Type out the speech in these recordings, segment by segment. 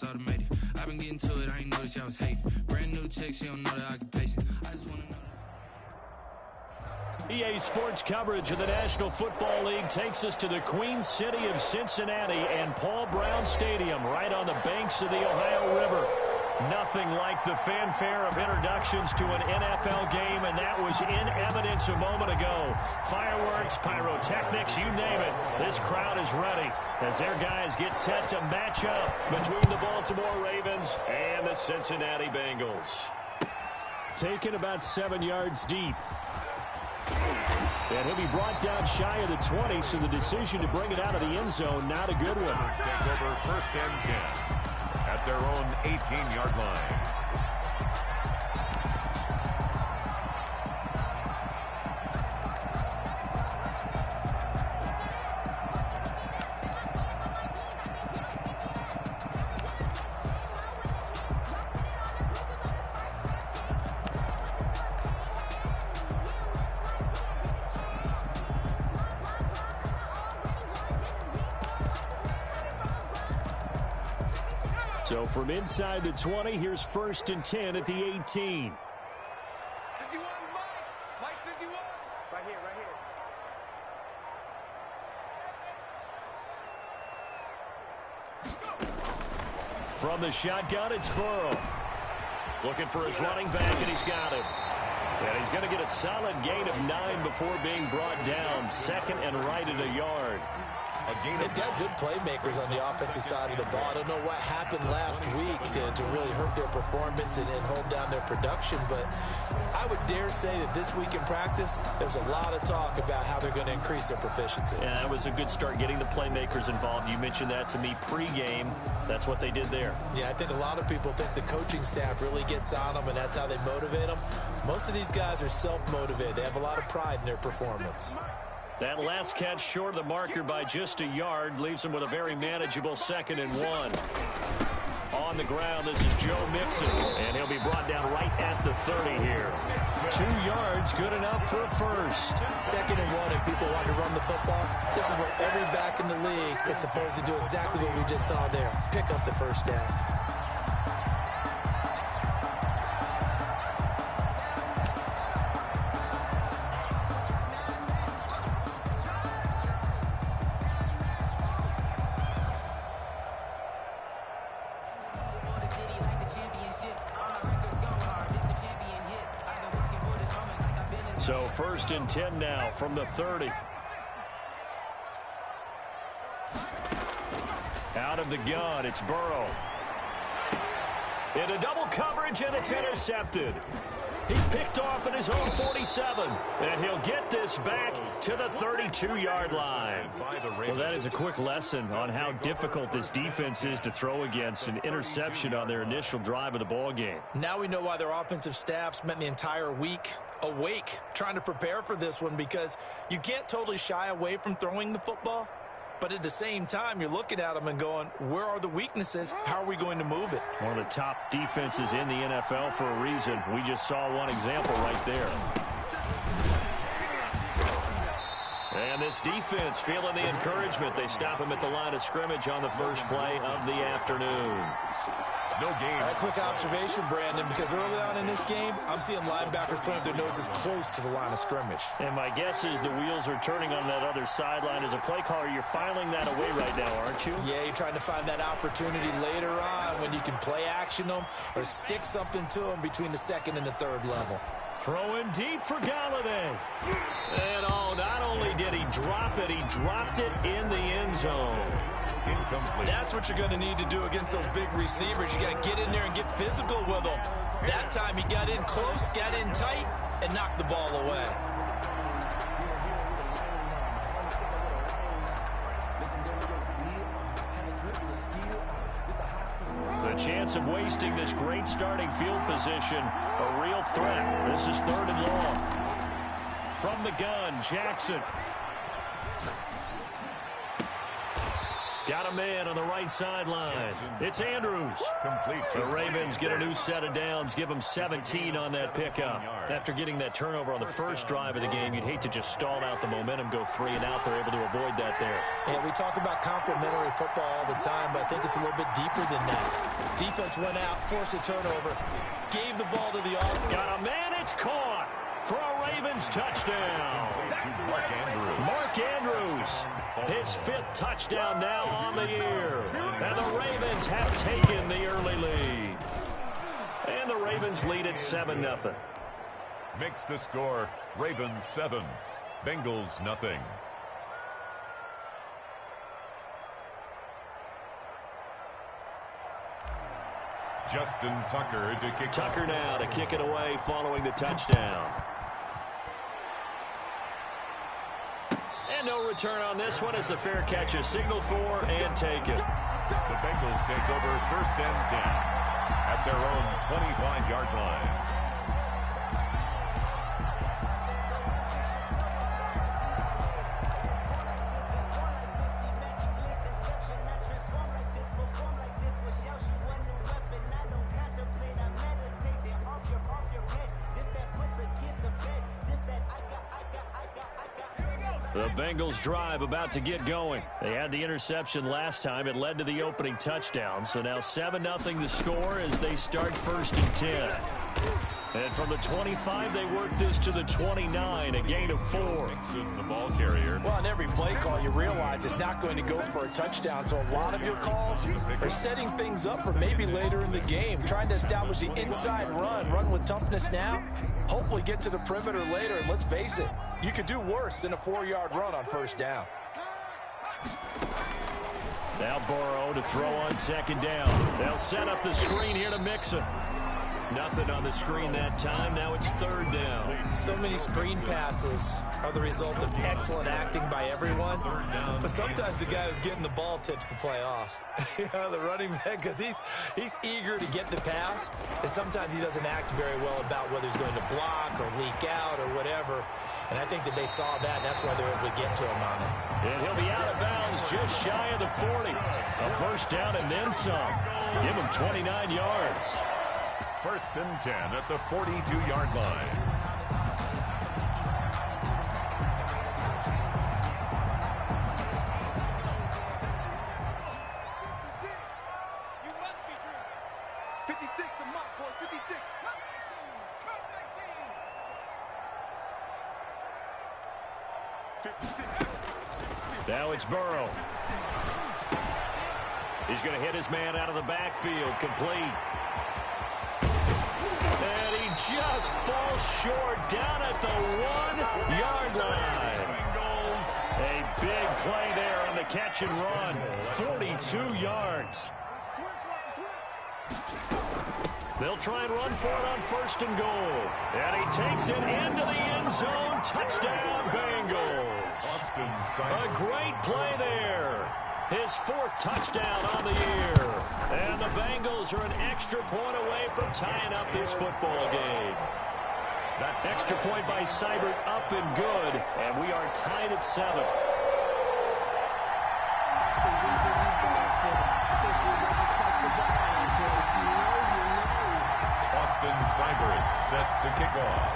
automated. I've been getting to it, I ain't noticed y'all was hating. Brand new chick, she don't know the occupation. I just want to know. EA Sports coverage of the National Football League takes us to the Queen City of Cincinnati and Paul Brown Stadium right on the banks of the Ohio River. Nothing like the fanfare of introductions to an NFL game, and that was in evidence a moment ago. Fireworks, pyrotechnics, you name it. This crowd is ready as their guys get set to match up between the Baltimore Ravens and the Cincinnati Bengals. Taken about 7 yards deep. And he'll be brought down shy of the 20, so the decision to bring it out of the end zone, not a good one. Take over 1st and 10 at their own 18-yard line. So from inside the 20, here's 1st and 10 at the 18. 51, Mike 51. Right here. From the shotgun, it's Burrow. Looking for his running back, and he's got him. And he's going to get a solid gain of 9 before being brought down. 2nd and right at a yard. They've got good playmakers on the offensive side of the ball. I don't know what happened last week to really hurt their performance and hold down their production, but I would dare say that this week in practice, there's a lot of talk about how they're going to increase their proficiency. Yeah, that was a good start getting the playmakers involved. You mentioned that to me pregame. That's what they did there. Yeah, I think a lot of people think the coaching staff really gets on them, and that's how they motivate them. Most of these guys are self-motivated. They have a lot of pride in their performance. That last catch short of the marker by just a yard leaves him with a very manageable 2nd and 1. On the ground, this is Joe Mixon, and he'll be brought down right at the 30 here. 2 yards, good enough for a first. 2nd and 1, if people want to run the football, this is where every back in the league is supposed to do exactly what we just saw there. Pick up the first down. So 1st and 10 now from the 30. Out of the gun, it's Burrow. Into double coverage, and it's intercepted. He's picked off at his own 47, and he'll get this back to the 32-yard line. Well, that is a quick lesson on how difficult this defense is to throw against. An interception on their initial drive of the ball game. Now we know why their offensive staff spent the entire week awake trying to prepare for this one, because you can't totally shy away from throwing the football. But at the same time, you're looking at them and going, where are the weaknesses? How are we going to move it? One of the top defenses in the NFL for a reason. We just saw one example right there. And this defense feeling the encouragement. They stop him at the line of scrimmage on the first play of the afternoon. No gain. A quick observation, Brandon, because early on in this game, I'm seeing linebackers putting up their noses close to the line of scrimmage. And my guess is the wheels are turning on that other sideline. As a play caller, you're filing that away right now, aren't you? Yeah, you're trying to find that opportunity later on when you can play action them or stick something to them between the 2nd and the 3rd level. Throwing deep for Galladay. And not only did he drop it, he dropped it in the end zone. Incomplete. That's what you're going to need to do against those big receivers. You got to get in there and get physical with them. That time he got in close, got in tight, and knocked the ball away. The chance of wasting this great starting field position, a real threat. This is 3rd and long. From the gun, Jackson. Got a man on the right sideline. It's Andrews. Complete. The Ravens get a new set of downs, give them 17 on that pickup. After getting that turnover on the first drive of the game, you'd hate to just stall out the momentum, go 3 and out. They're able to avoid that there. Yeah, we talk about complementary football all the time, but I think it's a little bit deeper than that. Defense went out, forced a turnover, gave the ball to the offense. Got a man, it's caught for a Ravens touchdown. Mark Andrews, his 5th touchdown now on the year. And the Ravens have taken the early lead. And the Ravens lead at 7-0. Makes the score Ravens 7, Bengals nothing. Justin Tucker to kick. Tucker now to kick it away following the touchdown. And no return on this one as the fair catch is signaled for and taken. The Bengals take over 1st and 10 at their own 25-yard line. The Bengals drive about to get going. They had the interception last time. It led to the opening touchdown. So now 7-0 the score as they start 1st and 10. And from the 25, they work this to the 29, a gain of 4. The ball carrier. Well, on every play call, you realize it's not going to go for a touchdown. So a lot of your calls are setting things up for maybe later in the game, trying to establish the inside run with toughness now, hopefully get to the perimeter later. And let's face it, you could do worse than a 4-yard run on 1st down. Now Burrow to throw on 2nd down. They'll set up the screen here to Mixon. Nothing on the screen that time. Now it's 3rd down. So many screen passes are the result of excellent acting by everyone. But sometimes the guy who's getting the ball tips the play off. The running back, because he's eager to get the pass. And sometimes he doesn't act very well about whether he's going to block or leak out or whatever. And I think that they saw that, and that's why they're able to get to him on it. And he'll be out of bounds just shy of the 40. A 1st down and then some. Give him 29 yards. 1st and 10 at the 42-yard line. You must be dreaming. 56, the mark, boy. 56. Come 19. 56. Now it's Burrow. He's going to hit his man out of the backfield. Complete. And he just falls short down at the 1-yard line. A big play there on the catch and run. 42 yards. They'll try and run for it on 1st and goal. And he takes it into the end zone. Touchdown, Bengals. A great play there. His 4th touchdown on the year. And the Bengals are an extra point away from tying up this football game. That extra point by Seibert up and good. And we are tied at 7. Austin Seibert set to kick off.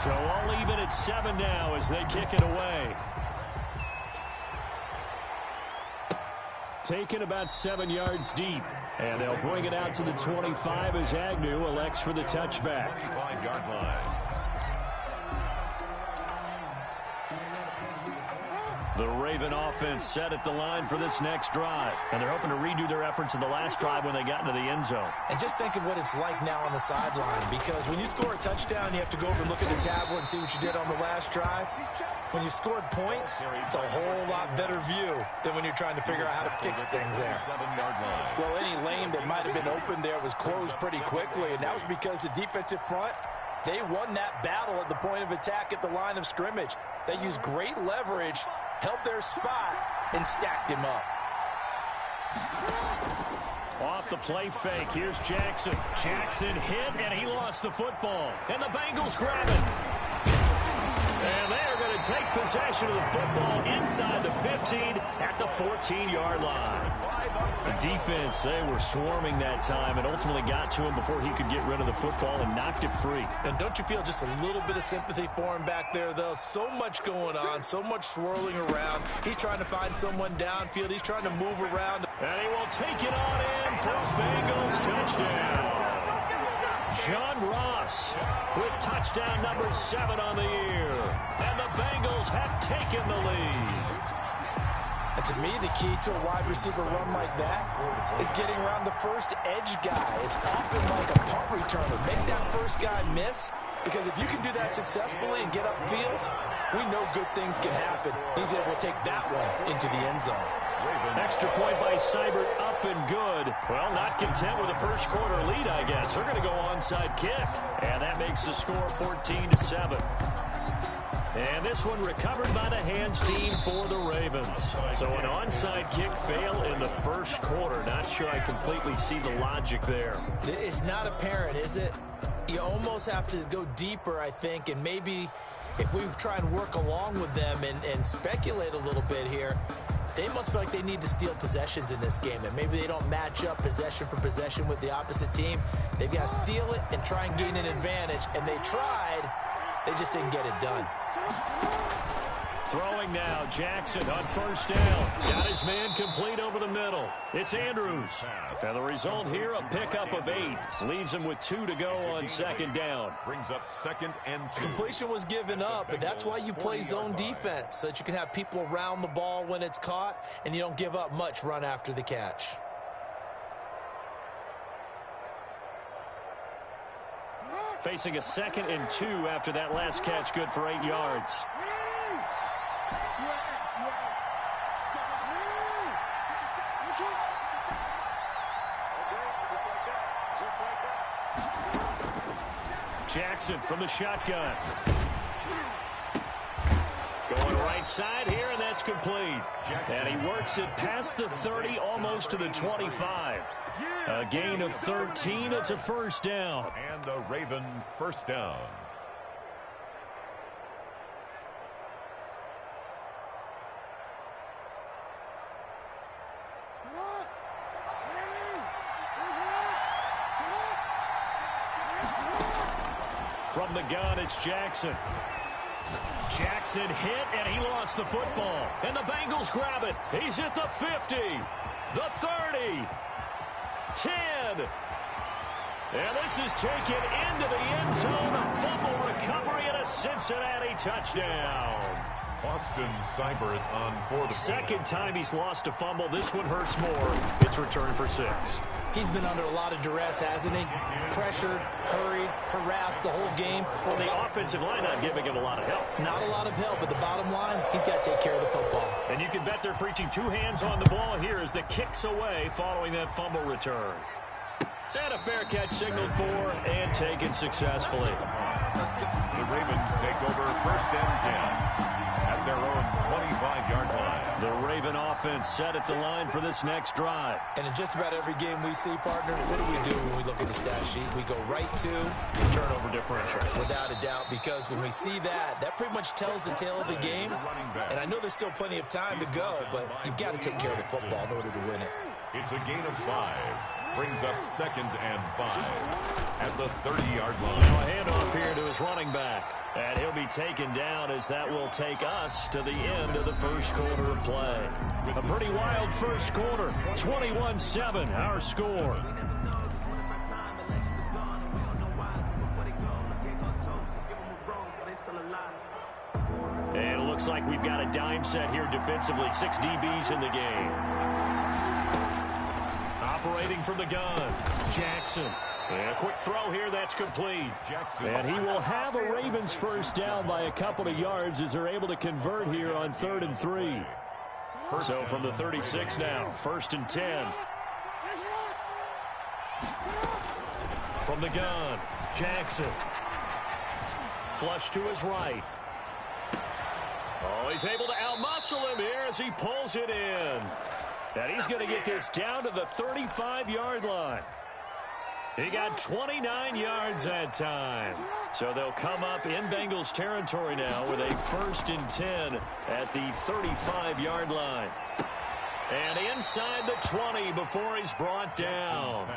So all even at 7 now as they kick it away. Taken about 7 yards deep. And they'll bring it out to the 25 as Agnew elects for the touchback. 25-yard line. The Raven offense set at the line for this next drive. And they're hoping to redo their efforts in the last drive when they got into the end zone. And just think of what it's like now on the sideline, because when you score a touchdown, you have to go over and look at the tablet and see what you did on the last drive. When you scored points, it's a whole lot better view than when you're trying to figure out how to fix things there. Well, any lane that might have been open there was closed pretty quickly, and that was because the defensive front, they won that battle at the point of attack at the line of scrimmage. They used great leverage, held their spot, and stacked him up. Off the play fake, here's Jackson. Jackson hit, and he lost the football. And the Bengals grab it. And they're going to to take possession of the football inside the 15 at the 14-yard line. The defense, they were swarming that time and ultimately got to him before he could get rid of the football and knocked it free. And don't you feel just a little bit of sympathy for him back there, though? So much going on, so much swirling around. He's trying to find someone downfield. He's trying to move around. And he will take it on in for a Bengals touchdown. John Ross with touchdown number 7 on the year. And the Bengals have taken the lead. And to me, the key to a wide receiver run like that is getting around the first edge guy. It's often like a punt returner. Make that first guy miss, because if you can do that successfully and get upfield, we know good things can happen. He's able to take that one into the end zone. Extra point by Seibert, up and good. Well, not content with a first quarter lead, I guess. They're going to go onside kick. And that makes the score 14-7. And this one recovered by the hands team for the Ravens. So an onside kick fail in the first quarter. Not sure I completely see the logic there. It's not apparent, is it? You almost have to go deeper, I think, and maybe if we try and work along with them and speculate a little bit here, they must feel like they need to steal possessions in this game, and maybe they don't match up possession for possession with the opposite team. They've got to steal it and try and gain an advantage, and they tried. They just didn't get it done. Throwing now, Jackson on first down. Got his man complete over the middle. It's Andrews. And the result here, a pickup of 8. Leaves him with 2 to go on second down. Brings up 2nd and 2. Completion was given up, but that's why you play zone defense, so that you can have people around the ball when it's caught, and you don't give up much run after the catch. Facing a 2nd and 2 after that last catch, good for 8 yards. Jackson from the shotgun. Going right side here, and that's complete. And he works it past the 30, almost to the 25. A gain of 13. It's a first down. And a Raven first down. From the gun, it's Jackson. Jackson hit, and he lost the football. And the Bengals grab it. He's at the 50, the 30, 10. And this is taken into the end zone. A fumble recovery and a Cincinnati touchdown. Austin Seibert on for the second time he's lost a fumble. This one hurts more. It's returned for 6. He's been under a lot of duress, hasn't he? Pressured, hurried, harassed the whole game. Well, the offensive line not giving him a lot of help. Not a lot of help, but the bottom line, he's got to take care of the football. And you can bet they're preaching 2 hands on the ball here as the kick's away following that fumble return. And a fair catch signaled for and taken successfully. The Ravens take over 1st and 10 at their own 25-yard line. The Raven offense set at the line for this next drive. And in just about every game we see, partner, what do when we look at the stat sheet? We go right to turnover differential. Without a doubt, because when we see that, that pretty much tells the tale of the game. And I know there's still plenty of time to go, but you've got to take care of the football in order to win it. It's a gain of 5. Brings up 2nd and 5 at the 30-yard line. Now a handoff here to his running back. And he'll be taken down as that will take us to the end of the first quarter of play. A pretty wild first quarter. 21-7, our score. And it looks like we've got a dime set here defensively. 6 DBs in the game. Operating from the gun, Jackson. And a quick throw here, that's complete. Jackson. And he will have a Ravens first down by a couple of yards as they're able to convert here on 3rd and 3. So from the 36 now, 1st and 10. From the gun, Jackson. Flush to his right. Oh, he's able to outmuscle him here as he pulls it in. And he's going to get this down to the 35-yard line. He got 29 yards that time. So they'll come up in Bengals territory now with a 1st and 10 at the 35-yard line. And inside the 20 before he's brought down.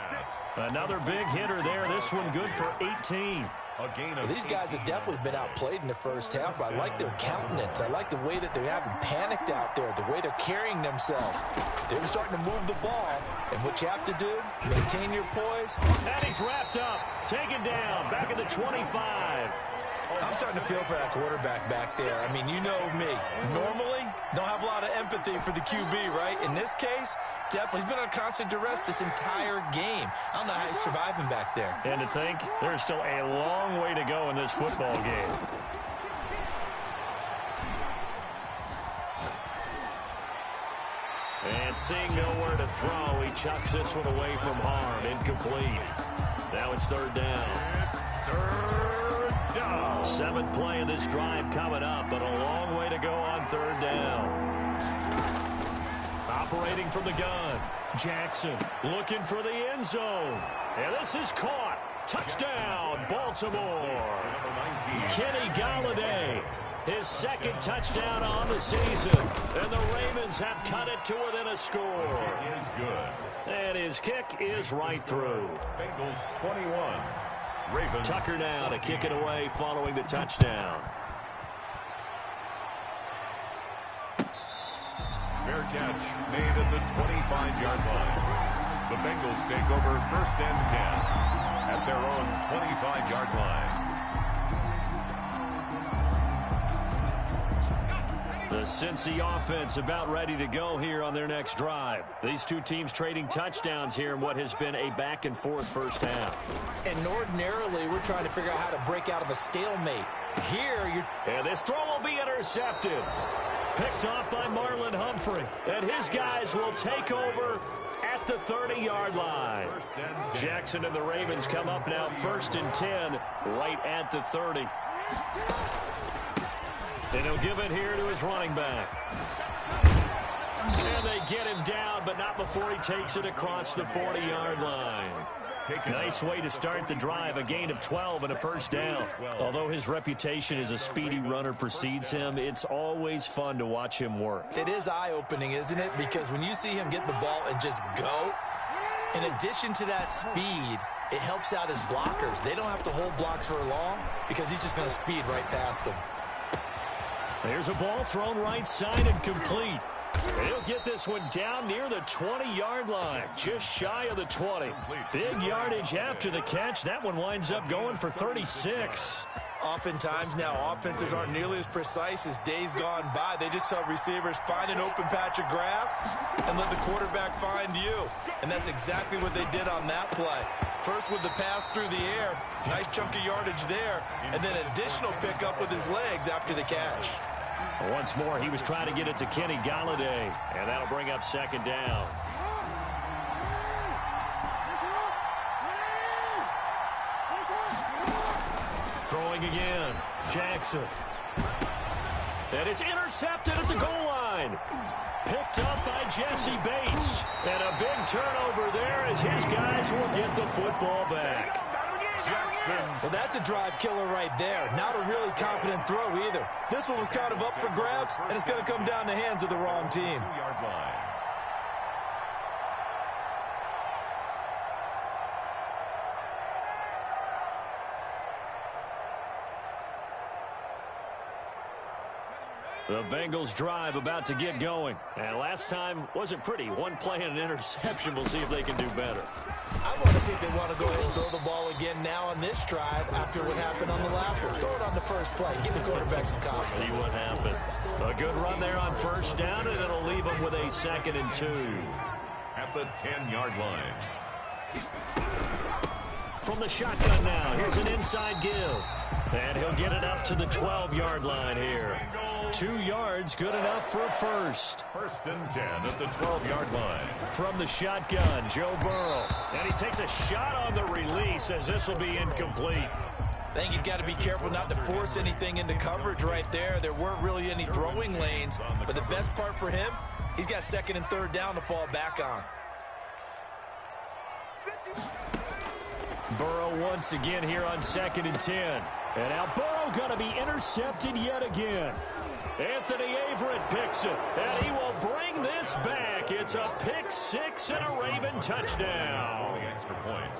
Another big hitter there. This one good for 18. These guys have definitely been outplayed in the first half. I like their countenance. I like the way that they haven't panicked out there, the way they're carrying themselves. They were starting to move the ball, and what you have to do, maintain your poise. And he's wrapped up, taken down, back at the 25. I'm starting to feel for that quarterback back there. I mean, you know me. Normally, don't have a lot of empathy for the QB, right? In this case, definitely. He's been under constant duress this entire game. I don't know how he's surviving back there. And to think, there's still a long way to go in this football game. And seeing nowhere to throw, he chucks this one away from harm. Incomplete. Now it's 3rd down. Third down. 7th play of this drive coming up, but a long way to go on 3rd down. Operating from the gun. Jackson looking for the end zone. And this is caught. Touchdown, Baltimore. Kenny Galladay. His 2nd touchdown on the season. And the Ravens have cut it to within a score. It is good. And his kick is right through. Bengals 21. Ravens. Tucker now to kick it away following the touchdown. Fair catch made at the 25-yard line. The Bengals take over 1st and 10 at their own 25-yard line. The Cincy offense about ready to go here on their next drive. These two teams trading touchdowns here in what has been a back-and-forth first half. And ordinarily, we're trying to figure out how to break out of a stalemate. Here, you're... And this throw will be intercepted. Picked off by Marlon Humphrey. And his guys will take over at the 30-yard line. Jackson and the Ravens come up now 1st and 10 right at the 30. And he'll give it here to his running back. And they get him down, but not before he takes it across the 40-yard line. Nice way to start the drive, a gain of 12 and a 1st down. Although his reputation as a speedy runner precedes him, it's always fun to watch him work. It is eye-opening, isn't it? Because when you see him get the ball and just go, in addition to that speed, it helps out his blockers. They don't have to hold blocks for long because he's just going to speed right past them. There's a ball thrown right side and complete. He'll get this one down near the 20-yard line, just shy of the 20. Big yardage after the catch. That one winds up going for 36. Oftentimes now, offenses aren't nearly as precise as days gone by. They just tell receivers, find an open patch of grass and let the quarterback find you. And that's exactly what they did on that play. First with the pass through the air, nice chunk of yardage there, and then additional pickup with his legs after the catch. Once more, he was trying to get it to Kenny Galladay, and that'll bring up 2nd down. Throwing again, Jackson. And it's intercepted at the goal line. Picked up by Jesse Bates. And a big turnover there as his guys will get the football back. Well, that's a drive killer right there. Not a really confident throw either. This one was kind of up for grabs, and it's going to come down the hands of the wrong team. 2-yard line. The Bengals drive about to get going. And last time wasn't pretty. One play and an interception. We'll see if they can do better. I want to see if they want to go ahead and throw the ball again now on this drive after what happened on the last one. Throw it on the first play. Give the quarterback some confidence. See what happens. A good run there on 1st down, and it'll leave them with a 2nd and 2. At the 10-yard line. From the shotgun now, here's an inside give. And he'll get it up to the 12-yard line here. 2 yards, good enough for a 1st. 1st and 10 at the 12-yard line. From the shotgun, Joe Burrow. And he takes a shot on the release as this will be incomplete. I think he's got to be careful not to force anything into coverage right there. There weren't really any throwing lanes. But the best part for him, he's got 2nd and 3rd down to fall back on. Burrow once again here on 2nd and 10. And now Burrow going to be intercepted yet again. Anthony Averett picks it, and he will bring this back. It's a pick six and a Raven touchdown. Extra point.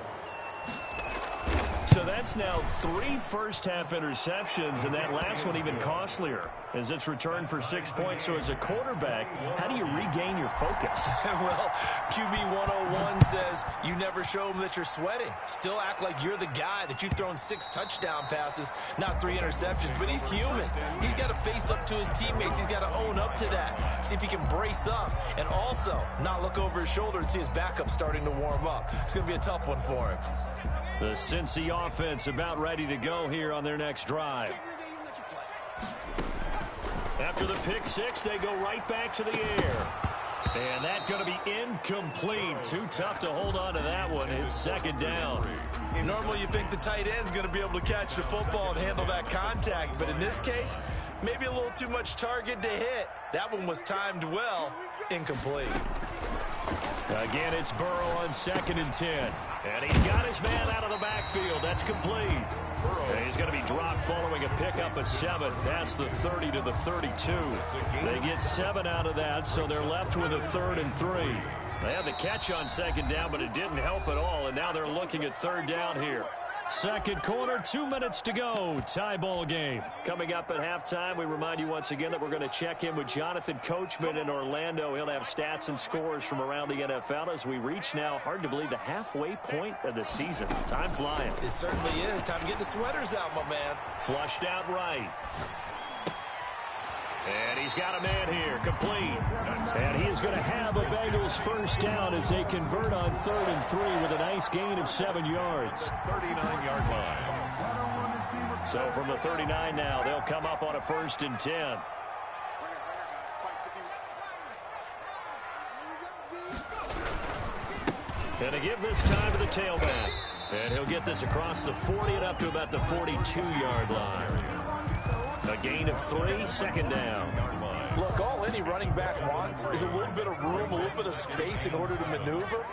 So that's now 3 first-half interceptions, and that last one even costlier as it's returned for 6 points. So as a quarterback, how do you regain your focus? Well, QB 101 says you never show them that you're sweating. Still act like you're the guy, that you've thrown 6 touchdown passes, not 3 interceptions. But he's human. He's got to face up to his teammates. He's got to own up to that, see if he can brace up, and also not look over his shoulder and see his backup starting to warm up. It's going to be a tough one for him. The Cincy offense about ready to go here on their next drive. After the pick six, they go right back to the air. And that's going to be incomplete. Too tough to hold on to that one. It's 2nd down. Normally you think the tight end's going to be able to catch the football and handle that contact. But in this case, maybe a little too much target to hit. That one was timed well. Incomplete. Again, it's Burrow on 2nd and 10. And he's got his man out of the backfield. That's complete. And he's going to be dropped following a pickup of 7 past the 30 to the 32. They get 7 out of that, so they're left with a 3rd and 3. They had the catch on 2nd down, but it didn't help at all, and now they're looking at 3rd down here. Second quarter, 2 minutes to go. Tie ball game. Coming up at halftime, we remind you once again that we're going to check in with Jonathan Coachman in Orlando. He'll have stats and scores from around the NFL as we reach now, hard to believe, the halfway point of the season. Time flying. It certainly is. Time to get the sweaters out, my man. Flushed out right. And he's got a man here, complete. And he is going to have a Bengals first down as they convert on 3rd and 3 with a nice gain of 7 yards. 39-yard line. So from the 39 now, they'll come up on a 1st and 10. And to give this time to the tailback. And he'll get this across the 40 and up to about the 42-yard line. A gain of 3, 2nd down. Look, all any running back wants is a little bit of room, a little bit of space in order to maneuver.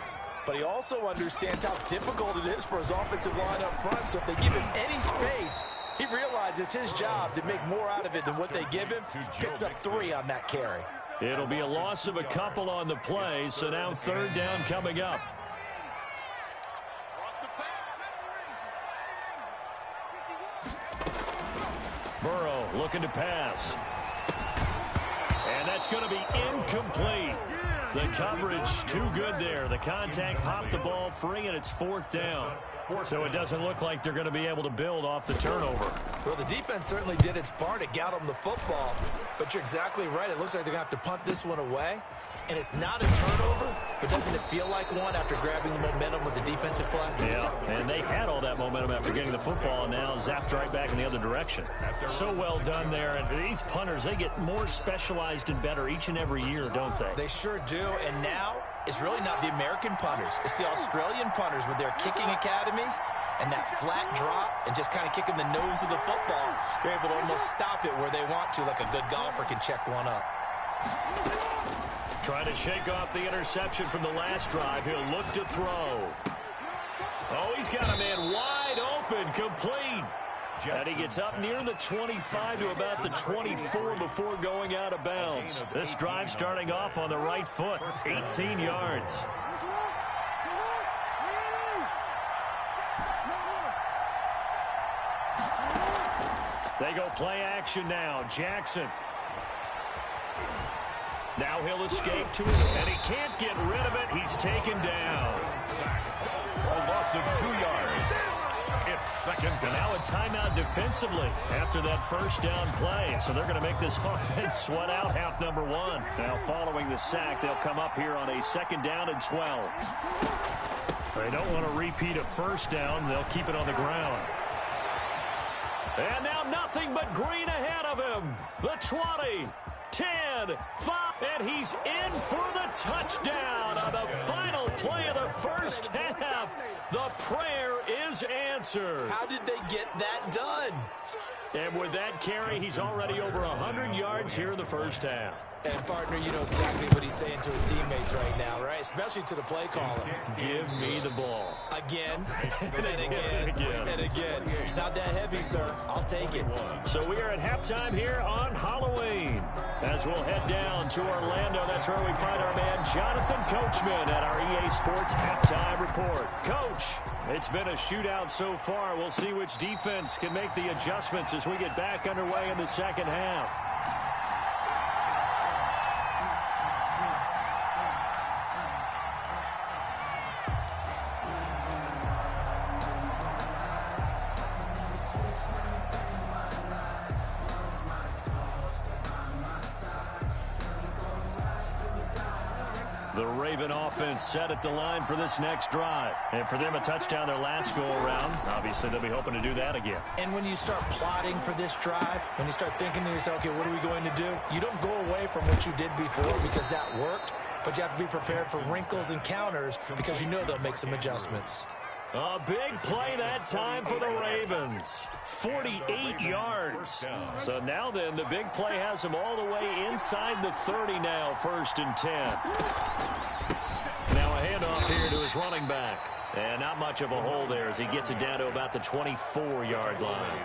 But he also understands how difficult it is for his offensive line up front. So if they give him any space, he realizes his job to make more out of it than what they give him. Picks up 3 on that carry. It'll be a loss of a couple on the play. So now 3rd down coming up. Burrow looking to pass. And that's going to be incomplete. The coverage too good there. The contact popped the ball free, and it's 4th down. So it doesn't look like they're going to be able to build off the turnover. Well, the defense certainly did its part to get them the football. But you're exactly right. It looks like they're going to have to punt this one away. And it's not a turnover, but doesn't it feel like one after grabbing the momentum with the defensive play? Yeah, and they had all that momentum after getting the football, and now zapped right back in the other direction. So well done there. And these punters, they get more specialized and better each and every year, don't they? They sure do. And now it's really not the American punters. It's the Australian punters with their kicking academies and that flat drop and just kind of kicking the nose of the football. They're able to almost stop it where they want to, like a good golfer can check one up. Trying to shake off the interception from the last drive. He'll look to throw. Oh, he's got a man wide open, complete. And he gets up near the 25 to about the 24 before going out of bounds. This drive starting off on the right foot, 18 yards. They go play action now. Jackson. Now he'll escape to it, and he can't get rid of it. He's taken down. A loss of 2 yards. It's 2nd down. And now a timeout defensively after that first down play. So they're going to make this offense sweat out half number 1. Now following the sack, they'll come up here on a 2nd down and 12. They don't want to repeat a first down. They'll keep it on the ground. And now nothing but green ahead of him. The 20. 10, 5, and he's in for the touchdown on the final play of the first half. The prayer is answered. How did they get that done? And with that carry, he's already over 100 yards here in the first half. And, partner, you know exactly what he's saying to his teammates right now, right? Especially to the play caller. Give me the ball. Again, and again, and again. It's not that heavy, sir. I'll take it. So we are at halftime here on Halloween. As we'll head down to Orlando, that's where we find our man Jonathan Coachman at our EA Sports Halftime Report. Coach, it's been a shootout so far. We'll see which defense can make the adjustments as we get back underway in the second half. The Raven offense set at the line for this next drive. And for them, a touchdown their last go-around. Obviously, they'll be hoping to do that again. And when you start plotting for this drive, when you start thinking to yourself, okay, what are we going to do? You don't go away from what you did before because that worked, but you have to be prepared for wrinkles and counters because you know they'll make some adjustments. A big play that time for the Ravens. 48 yards. So now then, the big play has them all the way inside the 30 now, 1st and 10. Now a handoff here to his running back. And not much of a hole there as he gets it down to about the 24-yard line.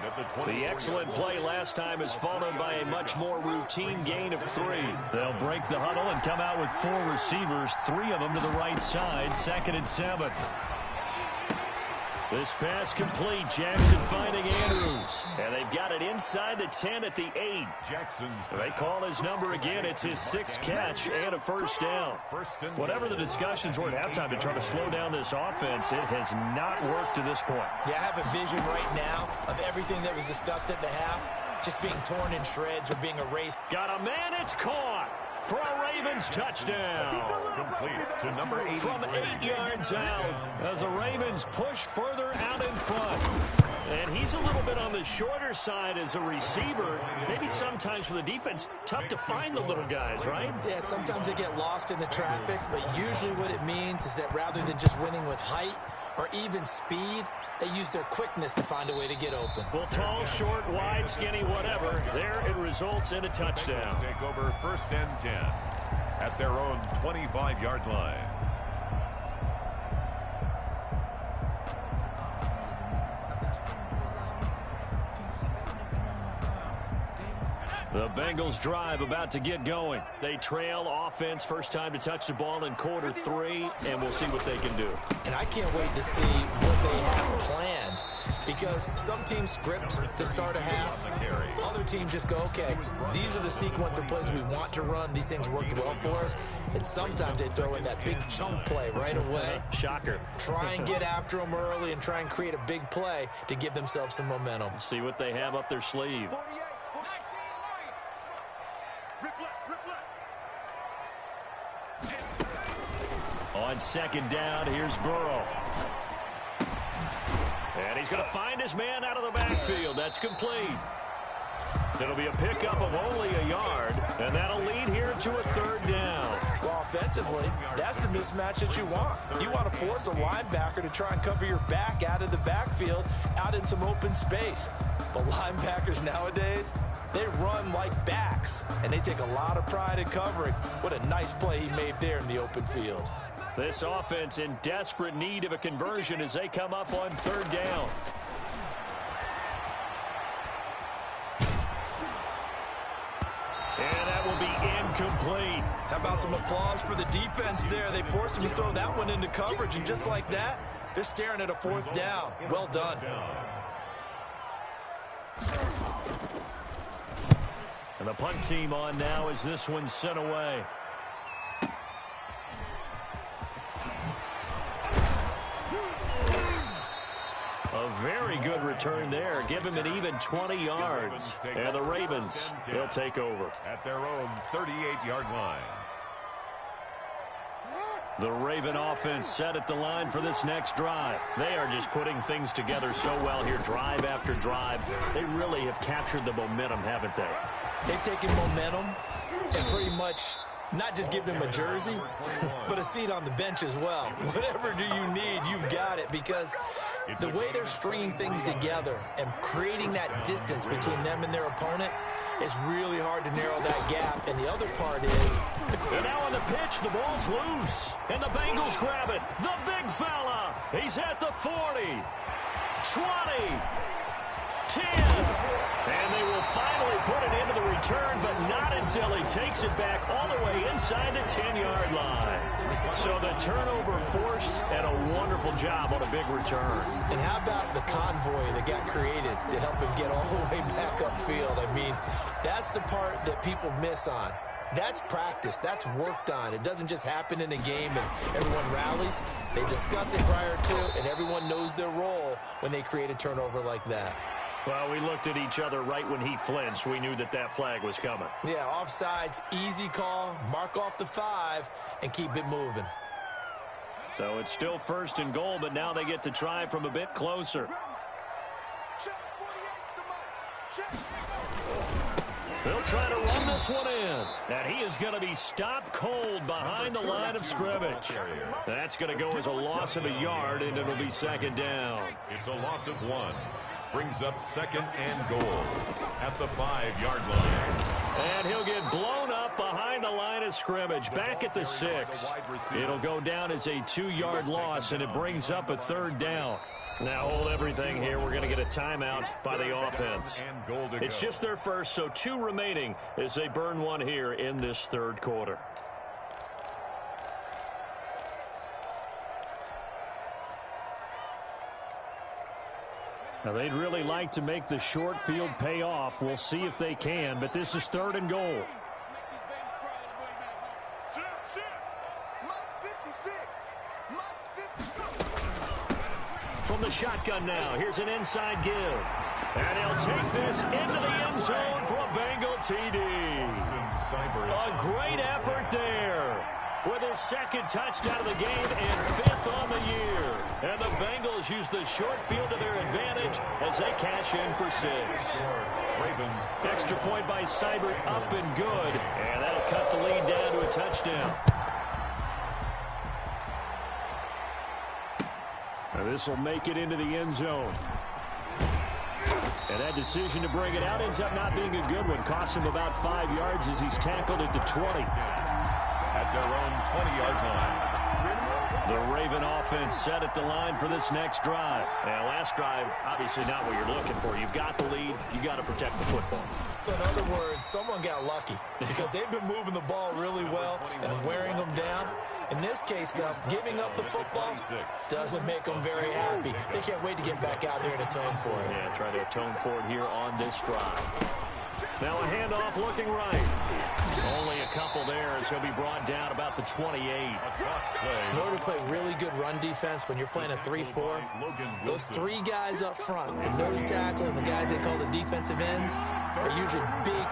The excellent play last time is followed by a much more routine gain of 3. They'll break the huddle and come out with 4 receivers, 3 of them to the right side, 2nd and 7. This pass complete. Jackson finding Andrews. And they've got it inside the 10 at the 8. They call his number again. It's his 6th catch and a first down. Whatever the discussions were at halftime to try to slow down this offense, it has not worked to this point. Yeah, I have a vision right now of everything that was discussed at the half just being torn in shreds or being erased. Got a man. It's caught for a Ravens touchdown. Complete to number 80. From 8 yards out as the Ravens push further out in front. And he's a little bit on the shorter side as a receiver. Maybe sometimes for the defense, tough to find the little guys, right? Yeah, sometimes they get lost in the traffic, but usually what it means is that rather than just winning with height or even speed, they use their quickness to find a way to get open. Well, tall, short, wide, skinny, whatever. There it results in a touchdown. Take over 1st and 10 at their own 25-yard line. The Bengals drive about to get going. They trail offense, first time to touch the ball in quarter 3, and we'll see what they can do. And I can't wait to see what they have planned because some teams script to start a half. Other teams just go, okay, these are the sequence of plays we want to run. These things worked well for us. And sometimes they throw in that big chunk play right away. Shocker. Try and get after them early and try and create a big play to give themselves some momentum. See what they have up their sleeve. On 2nd down, here's Burrow. And he's going to find his man out of the backfield. That's complete. It'll be a pickup of only a yard, and that'll lead here to a 3rd down. Well, offensively, that's the mismatch that you want. You want to force a linebacker to try and cover your back out of the backfield, out in some open space. But linebackers nowadays, they run like backs, and they take a lot of pride in covering. What a nice play he made there in the open field. This offense in desperate need of a conversion as they come up on 3rd down. And that will be incomplete. How about some applause for the defense there? They forced him to throw that one into coverage, and just like that, they're staring at a 4th down. Well done. And the punt team on now as this one's sent away. A very good return there. Give him an even 20 yards. And the Ravens, they'll take over. At their own 38-yard line. The Raven offense set at the line for this next drive. They are just putting things together so well here, drive after drive. They really have captured the momentum, haven't they? They've taken momentum and pretty much not just giving him a jersey, but a seat on the bench as well. Whatever do you need, you've got it, because the way they're stringing things together and creating that distance between them and their opponent, it's really hard to narrow that gap. And the other part is... And now on the pitch, the ball's loose. And the Bengals grab it. The big fella. He's at the 40. 20. 10. And they will finally put it into the return, but not until he takes it back all the way inside the 10-yard line. So the turnover forced, and a wonderful job on a big return. And how about the convoy that got created to help him get all the way back upfield? I mean, that's the part that people miss on. That's practice. That's worked on. It doesn't just happen in a game and everyone rallies. They discuss it prior to, and everyone knows their role when they create a turnover like that. Well, we looked at each other right when he flinched. We knew that that flag was coming. Yeah, offsides, easy call, mark off the 5, and keep it moving. So it's still 1st and goal, but now they get to try from a bit closer. They'll try to run this one in. And he is going to be stopped cold behind the line of scrimmage. That's going to go as a loss of a yard, and it'll be 2nd down. It's a loss of 1. Brings up 2nd and goal at the 5-yard line. And he'll get blown up behind the line of scrimmage, back at the 6. It'll go down as a 2-yard loss, and it brings up a 3rd down. Now hold everything here. We're going to get a timeout by the offense. It's just their first, so 2 remaining as they burn one here in this 3rd quarter. Now, they'd really like to make the short field pay off. We'll see if they can, but this is 3rd and goal. From the shotgun now, here's an inside give. And he'll take this into the end zone for a Bengal TD. A great effort there, with his 2nd touchdown of the game and 5th on the year. And the Bengals use the short field to their advantage as they cash in for 6. Extra point by Seibert, up and good. And that'll cut the lead down to a touchdown. And this will make it into the end zone. And that decision to bring it out ends up not being a good one. Costs him about 5 yards as he's tackled at the 20. At their own 20-yard line. The Raven offense set at the line for this next drive. Now, last drive, obviously not what you're looking for. You've got the lead. You got to protect the football. So, in other words, someone got lucky because they've been moving the ball really well and wearing them down. In this case, though, giving up the football doesn't make them very happy. They can't wait to get back out there and atone for it. Yeah, try to atone for it here on this drive. Now a handoff looking right. Only a couple there as he'll be brought down about the 28. In order to play really good run defense when you're playing a 3-4, those 3 guys up front, the nose tackle and the guys they call the defensive ends, are usually big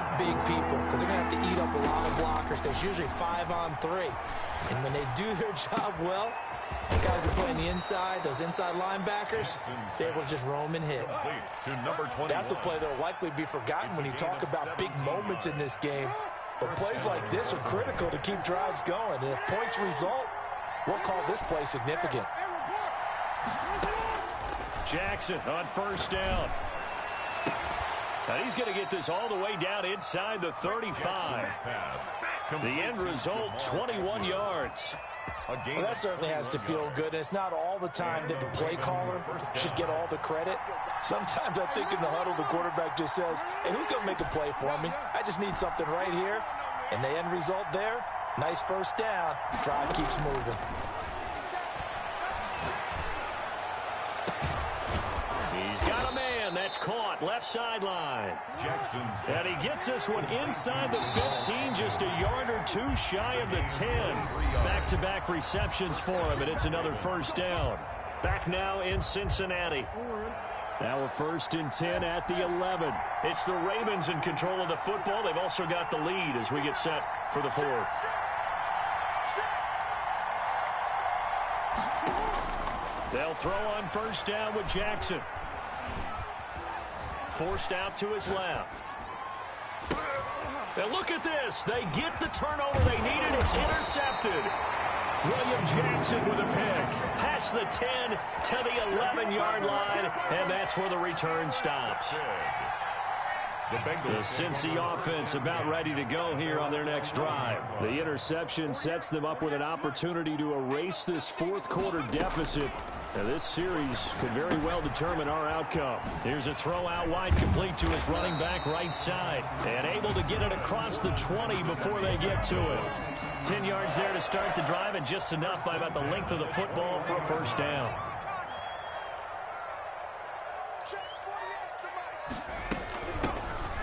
people because they're going to have to eat up a lot of blockers. There's usually 5 on 3. And when they do their job well, the guys who play on the inside, those inside linebackers, they're able to just roam and hit. That's a play that will likely be forgotten when you talk about big moments in this game. But plays like this are critical to keep drives going. And if points result, we'll call this play significant. Jackson on 1st down. Now he's going to get this all the way down inside the 35. The end result, 21 yards. Well, that certainly has to feel good. And it's not all the time that the play caller should get all the credit. Sometimes I think in the huddle, the quarterback just says, hey, who's going to make a play for me? I just need something right here. And the end result there, nice 1st down. Drive keeps moving. He's got a man that's caught left sideline. And he gets this one inside the 15, just a yard or 2 shy of the 10. Back-to-back receptions for him, and it's another 1st down. Back now in Cincinnati. Now we're 1st and 10 at the 11. It's the Ravens in control of the football. They've also got the lead as we get set for the 4th. They'll throw on 1st down with Jackson. Forced out to his left. And look at this. They get the turnover they needed. It's intercepted. William Jackson with a pick. Past the 10 to the 11-yard line, and that's where the return stops. The Cincy offense about ready to go here on their next drive. The interception sets them up with an opportunity to erase this fourth-quarter deficit. Now, this series could very well determine our outcome. Here's a throw out wide, complete to his running back right side. And able to get it across the 20 before they get to it. 10 yards there to start the drive, and just enough by about the length of the football for a first down.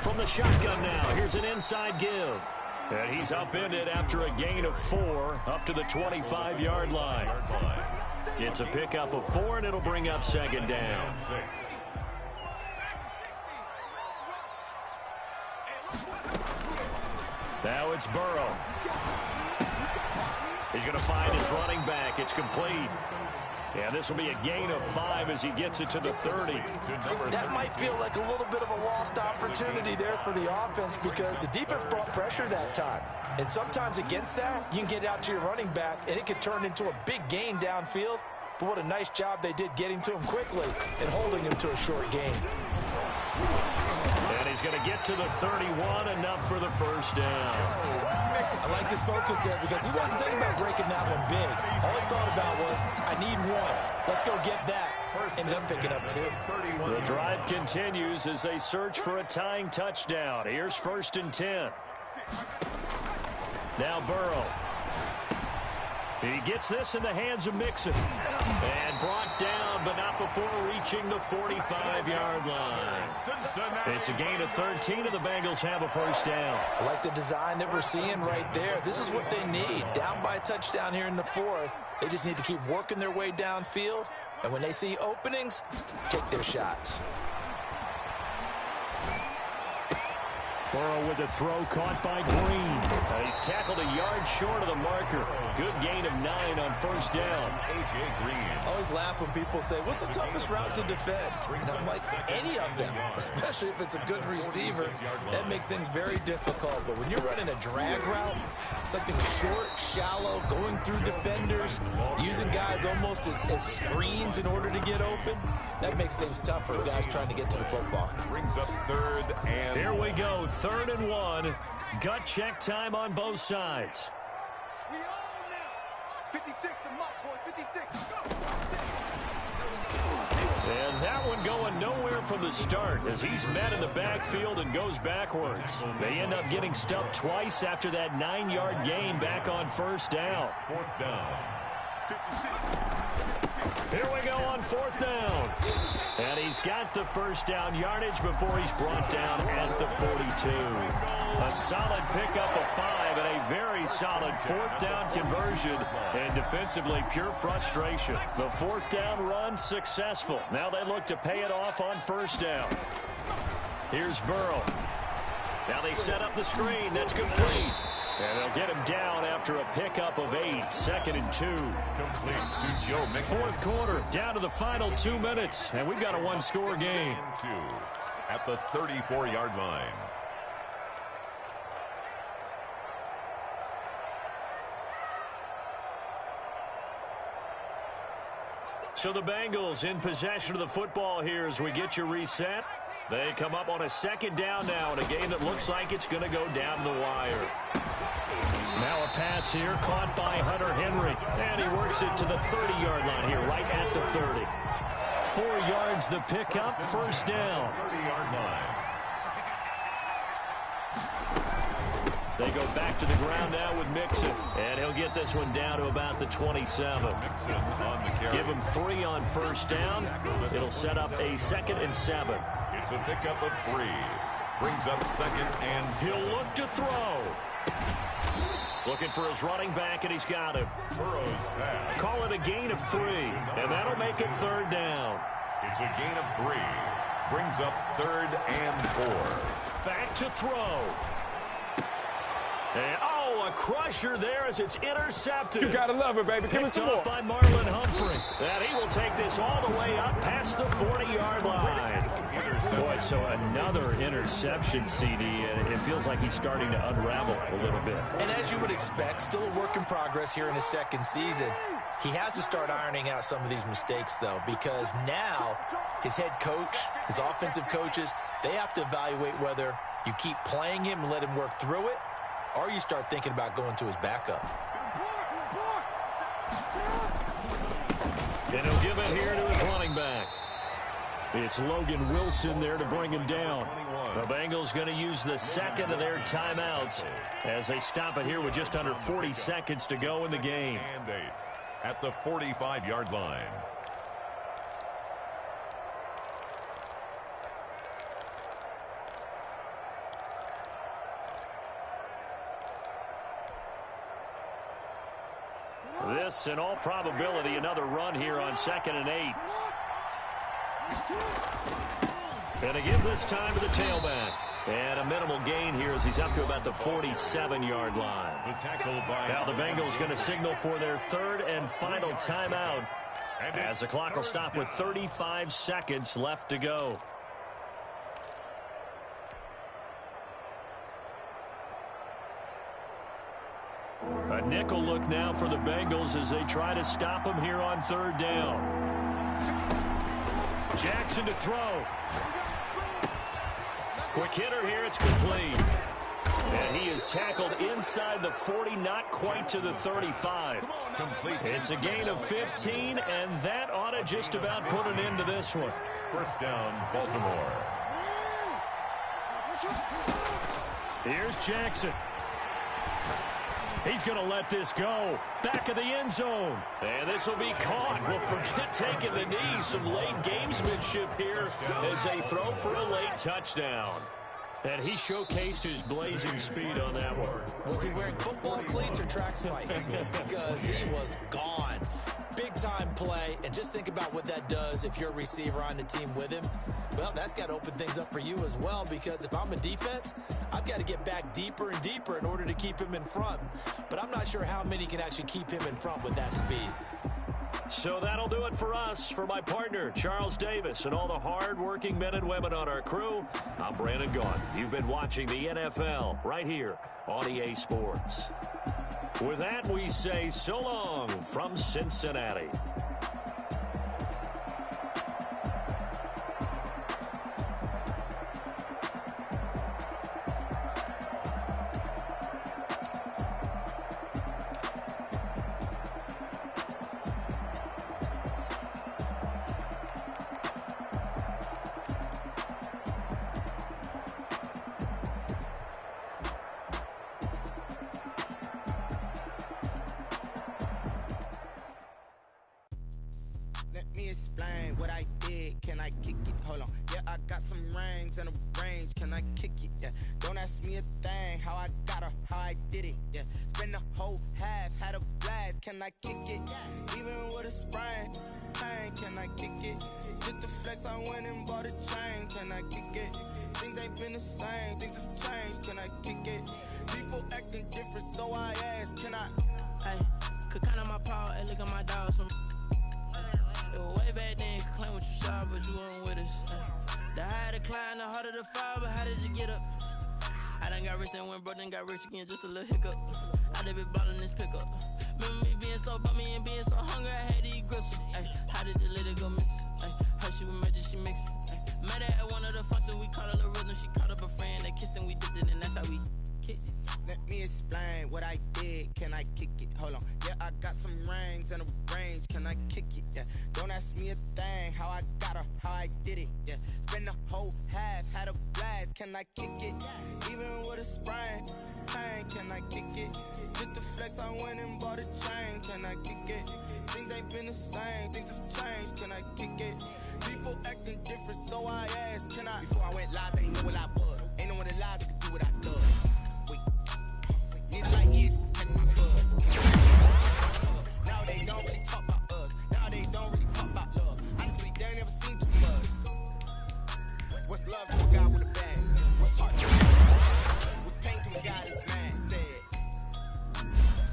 From the shotgun now, here's an inside give. And he's upended after a gain of 4 up to the 25-yard line. It's a pickup of 4, and it'll bring up second down. Now it's Burrow. He's going to find his running back. It's complete. And this will be a gain of 5 as he gets it to the 30. That might feel like a little bit of a lost opportunity there for the offense because the defense brought pressure that time. And sometimes against that, you can get out to your running back, and it could turn into a big gain downfield. But what a nice job they did getting to him quickly and holding him to a short gain. And he's going to get to the 31, enough for the first down. I like his focus there because he wasn't thinking about breaking that one big. All he thought about was, I need 1. Let's go get that. Ended up picking up 2. The drive continues as they search for a tying touchdown. Here's 1st and 10. Now Burrow. He gets this in the hands of Mixon. And brought down, but not before reaching the 45-yard line. It's a gain of 13, and the Bengals have a first down. I like the design that we're seeing right there. This is what they need. Down by a touchdown here in the 4th. They just need to keep working their way downfield. And when they see openings, take their shots. Burrow with a throw caught by Green. He's tackled a yard short of the marker. Good gain of 9 on first down. A.J. Green. I always laugh when people say, what's the toughest route to defend? And I'm like, any of them, especially if it's a good receiver. That makes things very difficult. But when you're running a drag route, something short, shallow, going through defenders, using guys almost as screens in order to get open, that makes things tough for guys trying to get to the football. Brings up 3rd and... Here we go, 3rd and 1. Gut check time on both sides. We all now. 56, the mark, boys. 56. And that one going nowhere from the start as he's met in the backfield and goes backwards. They end up getting stuffed twice after that 9-yard gain back on first down. 4th down. 56. Here we go on 4th down. And he's got the first down yardage before he's brought down at the 42. A solid pickup of 5 and a very solid 4th down conversion. And defensively, pure frustration. The 4th down run successful. Now they look to pay it off on first down. Here's Burrow. Now they set up the screen. That's complete. And they'll get him down after a pickup of 8. 2nd and 2. Complete to Joe Mixon. 4th quarter, down to the final 2 minutes, and we've got a one-score game. 2 at the 34-yard line. So the Bengals in possession of the football here as we get you reset. They come up on a 2nd down now in a game that looks like it's going to go down to the wire. Now a pass here caught by Hunter Henry. And he works it to the 30-yard line here, right at the 30. 4 yards the pickup, first down. 30-yard line. They go back to the ground now with Mixon. And he'll get this one down to about the 27. Mixon on the carry. Give him 3 on first down. It'll set up a 2nd and 7. It's a pickup of 3. Brings up 2nd and 7. He'll look to throw. Looking for his running back, and he's got him. Burrow's pass. Call it a gain of 3, and that'll make it 3rd down. It's a gain of 3. Brings up 3rd and 4. Back to throw. And, a crusher there as it's intercepted. You gotta love it, baby. Give me some more. Picked up by Marlon Humphrey. And he will take this all the way up past the 40-yard line. Boy, so another interception, CD. It feels like he's starting to unravel a little bit. And as you would expect, still a work in progress here in his second season. He has to start ironing out some of these mistakes, though, because now his head coach, his offensive coaches, they have to evaluate whether you keep playing him and let him work through it, or you start thinking about going to his backup. And he'll give it here to his running back. It's Logan Wilson there to bring him down. The Bengals going to use the second of their timeouts as they stop it here with just under 40 seconds to go in the game. And 8 at the 45-yard line. This, in all probability, another run here on 2nd and 8. And to give this time to the tailback. And a minimal gain here as he's up to about the 47-yard line. Now the Bengals going to signal for their third and final timeout as the clock will stop with 35 seconds left to go. A nickel look now for the Bengals as they try to stop him here on 3rd down. Jackson to throw. Quick hitter here, it's complete. And he is tackled inside the 40, not quite to the 35. It's a gain of 15, and that ought to just about put an end to this one. First down, Baltimore. Here's Jackson. He's going to let this go. Back of the end zone. And this will be caught. Well, forget taking the knee. Some late gamesmanship here as they throw for a late touchdown. And he showcased his blazing speed on that one. Was he wearing football cleats or track spikes? Because he was gone. Big-time play, and just think about what that does if you're a receiver on the team with him. Well, that's got to open things up for you as well, because if I'm a defense, I've got to get back deeper and deeper in order to keep him in front. But I'm not sure how many can actually keep him in front with that speed. So that'll do it for us. For my partner, Charles Davis, and all the hard-working men and women on our crew, I'm Brandon Gaudin. You've been watching the NFL right here on EA Sports. With that, we say so long from Cincinnati. Explain what I did. Can I kick it? Hold on. Yeah, I got some rings and a range. Can I kick it? Yeah. Don't ask me a thing. How I got her, how I did it. Yeah. Spend the whole half, had a blast. Can I kick it? Even with a sprain. Pain, can I kick it? Just the flex, I went and bought a chain. Can I kick it? Things ain't been the same. Things have changed. Can I kick it? People acting different, so I ask. Can I? Hey, could count on my power and look at my dogs from. It was way back then, you could claim what you saw, but you weren't with us. The higher the climb, the harder the fall, but how did you get up? I done got rich and went broke, then got rich again, just a little hiccup. I done been ballin' this pickup. Remember me being so bummy and being so hungry, I had to eat gristle. Ay, how did the lady go miss? Ay, her she was magic, she mixed. Met her at one of the functions, we caught a little rhythm, she caught up a friend, they kissed and we dipped it, and that's how we kicked it. Let me explain what I did. Can I kick it? Hold on. Yeah, I got some rings and a range. Can I kick it? Yeah. Don't ask me a thing. How I got her, how I did it. Yeah. Spend the whole half, had a blast. Can I kick it? Even with a sprain. Pain, can I kick it? Just the flex, I went and bought a chain. Can I kick it? Things ain't been the same. Things have changed. Can I kick it? People acting different, so I asked. Can I? Before I went live, they ain't know what I was. Ain't no one alive that could do what I do. Need like years, take my buzz. Now they don't really talk about us. Now they don't really talk about love. Honestly, they ain't never seen too much. What's love to a guy with a bag? What's heart to a guy? What's pain to a guy that's mad? Said.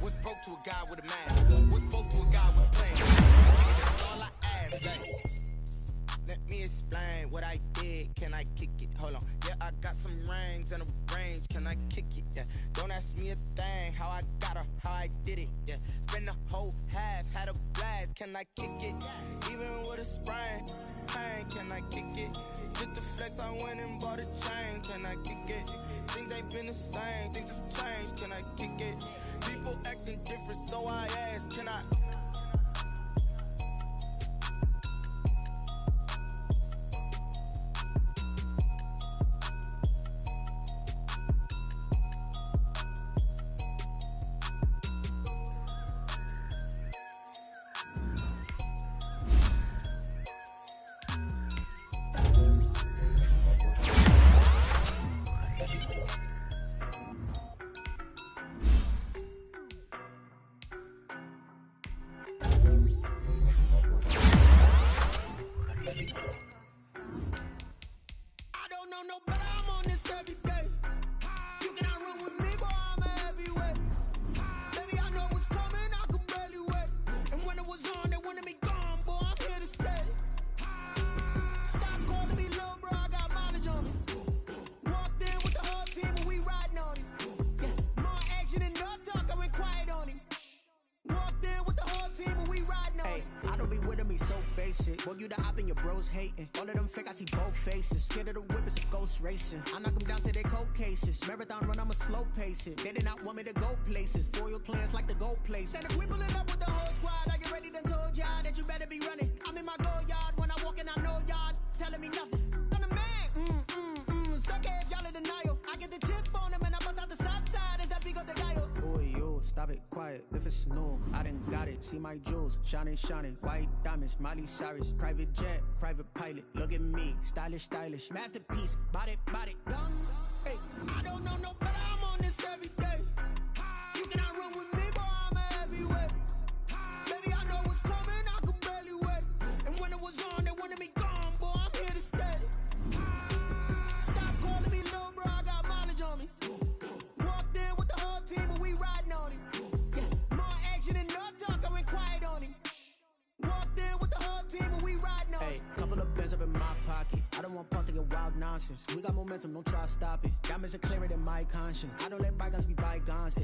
What's broke to a guy with a man? What's broke to a guy with a plan? That's all I ask, babe. Let me explain what I did. Can I kick it? Hold on. Yeah, I got some rings and a range. Can I kick it? Yeah. Don't ask me a thing. How I got her, how I did it. Yeah. Spend the whole half, had a blast. Can I kick it? Even with a sprain, pain. Can I kick it? Just the flex, I went and bought a chain. Can I kick it? Things ain't been the same. Things have changed. Can I kick it? People acting different, so I ask. Can I? Well, you the op and your bros hating. All of them fake, I see both faces. Scared of the whip, it's a ghost racing. I knock them down to their cold cases. Marathon run, I'ma slow pace it. They did not want me to go places. Foil plans like the gold place. And if we pulling up with the whole squad, I get ready done told y'all that you better be running. I'm in my go yard. When I walk in, I know y'all telling me nothing. I'm the man. Suck it, y'all in denial. I get the chip on them and I bust out the south side. Is that big of the guy? Boy, yo, stop it, quiet. If it's new, I done got it. See my jewels, shining, shining. White diamonds, Miley Cyrus. Private jet, private pilot. Look at me, stylish, stylish. Masterpiece, body, young. Hey, I don't know no better. I'm on this every day. You cannot run with me, boy. I'm a heavyweight. Baby, I know what's coming. I could barely wait. And when it was on, they wanted me gone, boy. I'm here to stay. Stop calling me little bro. I got mileage on me. Walked in with the whole team, and we riding on it. Yeah, more action and no talk. I went quiet on him. Walked in with the whole team, and we riding on it. Hey, couple of bands up in my pocket. I don't want pulse to get wild nonsense. We got momentum, don't try to stop it. Diamonds are clearer than my conscience. I don't let bygones be bygones.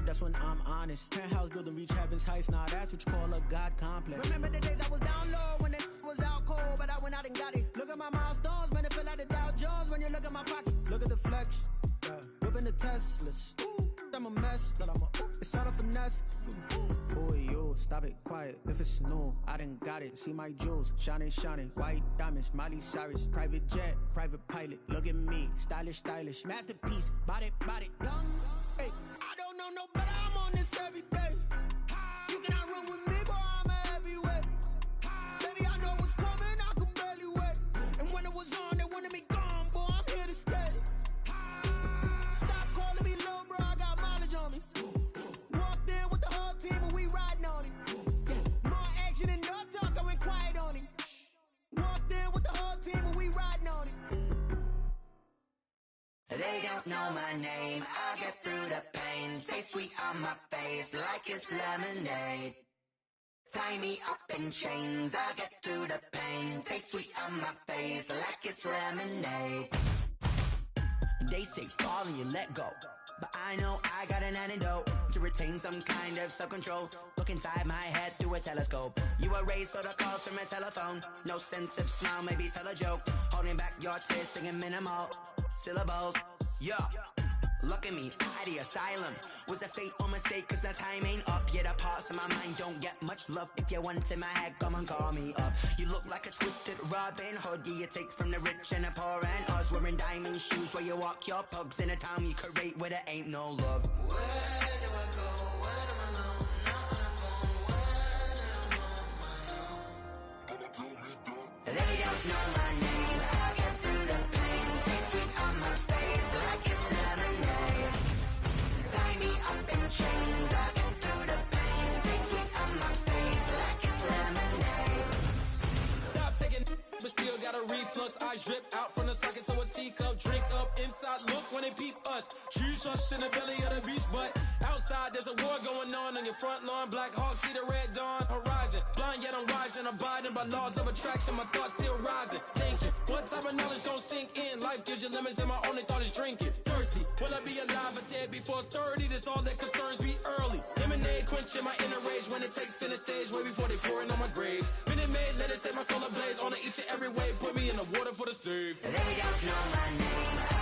That's when I'm honest. Penthouse building, reach heaven's heights. Nah, that's what you call a God complex. Remember the days I was down low when it was out cold, but I went out and got it. Look at my milestones, man, it feel like the Dow Jones when you look at my pocket. Look at the flex, whipping the Teslas. I'm a mess, but it's all a finesse. Boy, yo, stop it, quiet. If it's new, I done got it. See my jewels, shining, shining. White diamonds, Miley Cyrus. Private jet, private pilot. Look at me, stylish, stylish. Masterpiece, body, young. Hey, I don't know no better. I'm on this every day. You cannot run with me, boy. I'm a heavyweight. Baby, I know what's coming. I could barely wait. And when it was on, they wanted me gone, boy. I'm here to stay. Stop calling me little bro. I got mileage on me. Walked in with the whole team, and we riding on it. Yeah, more action and no talk. I went quiet on him. Walked in with the whole team, and we riding on it. They don't know my name, I'll get through the pain. Taste sweet on my face like it's lemonade. Tie me up in chains, I'll get through the pain. Taste sweet on my face like it's lemonade. They say fall and you let go, but I know I got an antidote to retain some kind of self-control. Look inside my head through a telescope. You erase all the calls from a telephone. No sense of smile, maybe tell a joke. Holding back your tears, singing minimal syllables. Yeah, look at me, out the asylum. Was a fate or mistake, cause the time ain't up. Yeah, the parts of my mind don't get much love. If you want in my head, come and call me up. You look like a twisted Robin Hood. Yeah, you take from the rich and the poor and us. Wearing diamond shoes where you walk your pugs in a town you create where there ain't no love. Where do I go? Where do I know? Not on the phone. When I'm on my own. They don't know my name, I'll get through the pain. Taste sweet on my face like it's lemonade. Tie me up in chains, I'll get through the pain. Taste sweet on my face like it's lemonade. Stop taking, but still got a reflux. Eyes drip out from the socket to a teacup. Drink up inside, look when they peep us. Huge us in the belly of the beach, but outside there's a war going on your front lawn. Black Hawk, see the red dawn horizon. Blind yet I'm rising, abiding by laws of attraction. My thoughts still rising. Thinking, what type of knowledge gon' sink in? Life gives you lemons and my only thought is drinking. Thirsty, will I be alive or dead before 30? That's all that concerns me early. Lemonade quenching my inner rage when it takes center stage way before they pouring on my grave. Minute Maid, let it set my soul ablaze on each and every wave. Put me in the water for the save. They don't know my name.